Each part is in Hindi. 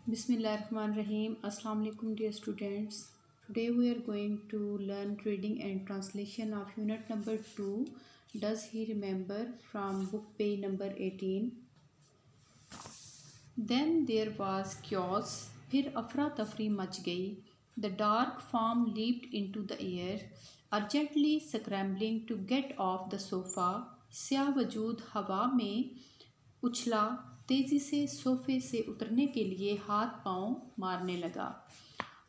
Bismillahirrahmanirrahim. Assalamu alaikum dear students. Today we are going to learn reading and translation of unit number 2. Does he remember from book page number 18. Then there was chaos. फिर अफरा तफरी मच गई. The dark form leaped into the air, urgently scrambling to get off the sofa. स्याह वजूद हवा में उछला, तेजी से सोफे से उतरने के लिए हाथ पांव मारने लगा.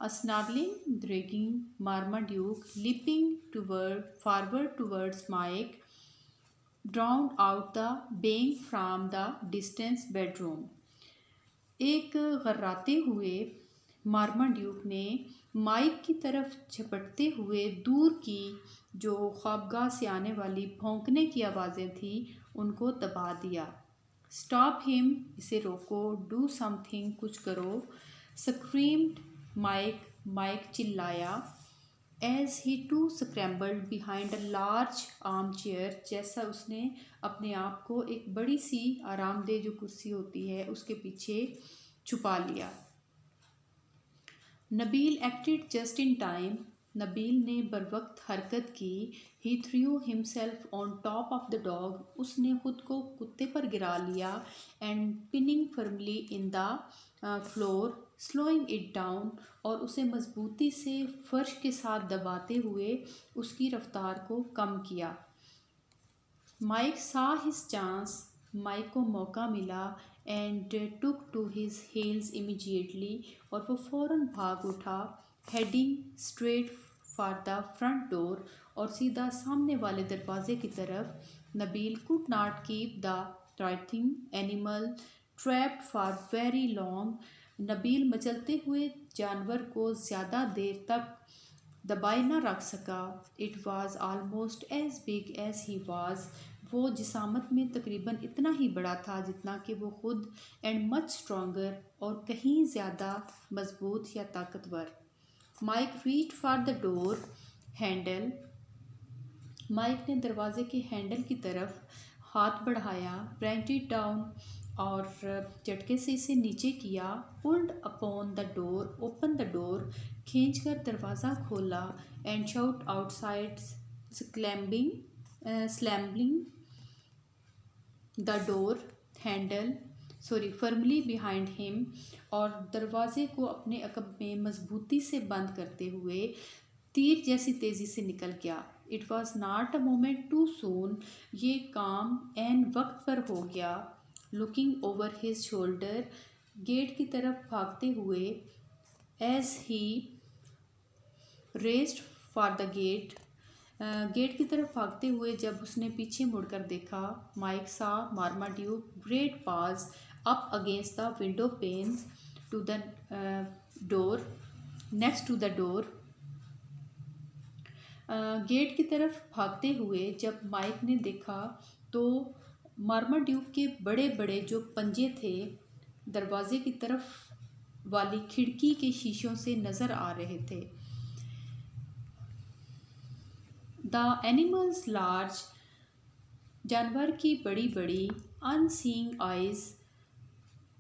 A snarling, dragging Marmaduke, leaping forward towards Mike, drowned out the baying from the distant bedroom. एक गर्राते हुए मार्माड्यूक ने माइक की तरफ झपटते हुए दूर की जो ख्वाबगाह से आने वाली भौंकने की आवाज़ें थी उनको दबा दिया. स्टॉप हिम, इसे रोको. डू समथिंग, कुछ करो. स्क्रीम्ड माइक, माइक चिल्लाया. As he too scrambled behind a large armchair, जैसा उसने अपने आप को एक बड़ी सी आरामदेह जो कुर्सी होती है उसके पीछे छुपा लिया. Nabil acted just in time, Nabil ने बरवक्त हरकत की. He threw himself on top of the dog, उसने खुद को कुत्ते पर गिरा लिया. And pinning firmly in the floor, slowing it down, और उसे मजबूती से फर्श के साथ दबाते हुए उसकी रफ्तार को कम किया. माइक सा हिज चांस, माइक को मौका मिला. And took to his heels immediately, और वो फ़ौरन भाग उठा. Heading straight for the front door, और सीधा सामने वाले दरवाजे की तरफ. Nabil could not keep the writhing animal trapped for very long, Nabil मचलते हुए जानवर को ज़्यादा देर तक दबाए न रख सका. It was almost as big as he was, वो जिसामत में तकरीबन इतना ही बड़ा था जितना कि वो खुद. एंड मच स्ट्रॉन्गर, और कहीं ज़्यादा मजबूत या ताकतवर. Mike reach for the door handle, Mike ने दरवाजे के हैंडल की तरफ हाथ बढ़ाया. ब्रेंट इट डाउन, और झटके से इसे नीचे किया. Pulled upon the door, open the door, खींचकर दरवाज़ा खोला. And shout outside, slamming the door handle firmly behind him, और दरवाजे को अपने अकब में मजबूती से बंद करते हुए तीर जैसी तेज़ी से निकल गया. It was not a moment too soon, ये काम एन वक्त पर हो गया. Looking over his shoulder, gate की तरफ भागते हुए. As he raced for the gate, gate की तरफ भागते हुए जब उसने पीछे मुड़कर देखा. Mike saw Marmaduke great paws up against the window panes to the door, next to the door. Gate की तरफ भागते हुए जब माइक ने देखा तो मार्माड्यूक के बड़े बड़े जो पंजे थे दरवाजे की तरफ वाली खिड़की के शीशों से नज़र आ रहे थे. द एनिमल्स लार्ज, जानवर की बड़ी बड़ी. अनसीइंग आइज़,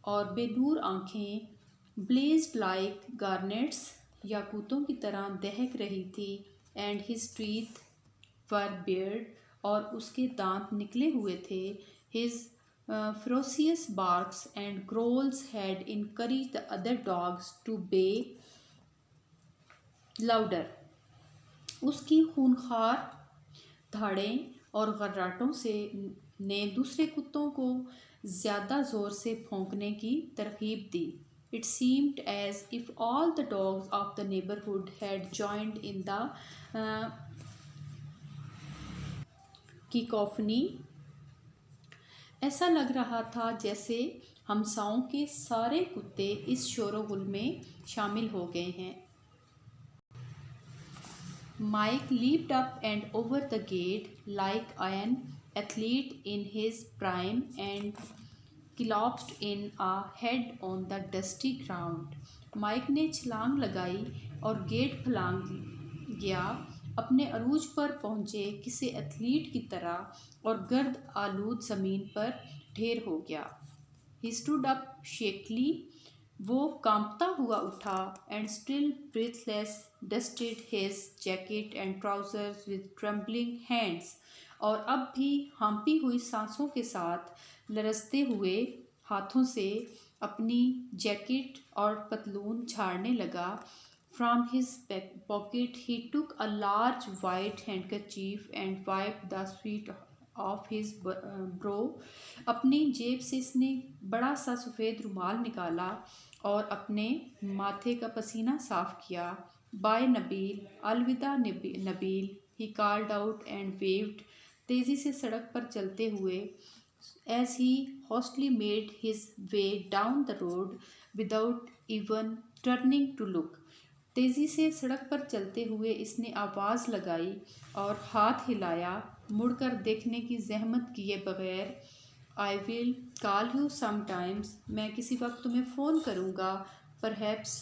और बेनूर आँखें. ब्लेज्ड लाइक गार्नेट्स, याकूतों की तरह दहक रही थी. And his teeth were Baird, और उसके दांत निकले हुए थे. His ferocious barks and growls had encouraged the other dogs to bay louder. उसकी खूंखार धाड़ें और गर्राटों से ने दूसरे कुत्तों को ज़्यादा ज़ोर से भौंकने की तरकीब दी. It seemed as if all the dogs of the neighborhood had joined in the cacophony. ऐसा लग रहा था जैसे हमसाओं के सारे कुत्ते इस शोरगुल में शामिल हो गए हैं. Mike leaped up and over the gate like an athlete in his prime and collapsed in a head on the dusty ground. Mike ने छलांग लगाई और गेट फलांग गया. अपने अरूज पर पहुँचे किसी एथलीट की तरह, और गर्द आलूद ज़मीन पर ढेर हो गया. He stood up shakily, वो कांपता हुआ उठा and still breathless dusted his jacket and trousers with trembling hands, और अब भी हाँफी हुई सांसों के साथ लरजते हुए हाथों से अपनी जैकेट और पतलून झाड़ने लगा। From his pocket he took a large white handkerchief and wiped the sweat of his brow. अपनी जेब से इसने बड़ा सा सफ़ेद रुमाल निकाला और अपने माथे का पसीना साफ किया। बाय नबील, अलविदा Nabeel, he called out and waved, तेज़ी से सड़क पर चलते हुए as he hastily made his way down the road without even turning to look. तेज़ी से सड़क पर चलते हुए इसने आवाज़ लगाई और हाथ हिलाया, मुड़कर देखने की जहमत किए बगैर। I will call you sometimes, मैं किसी वक्त तुम्हें फ़ोन करूँगा। Perhaps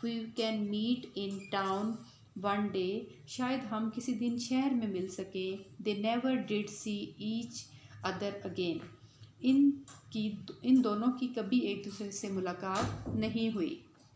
we can meet in town one day, शायद हम किसी दिन शहर में मिल सकें। They never did see each other again, इन दोनों की कभी एक दूसरे से मुलाकात नहीं हुई।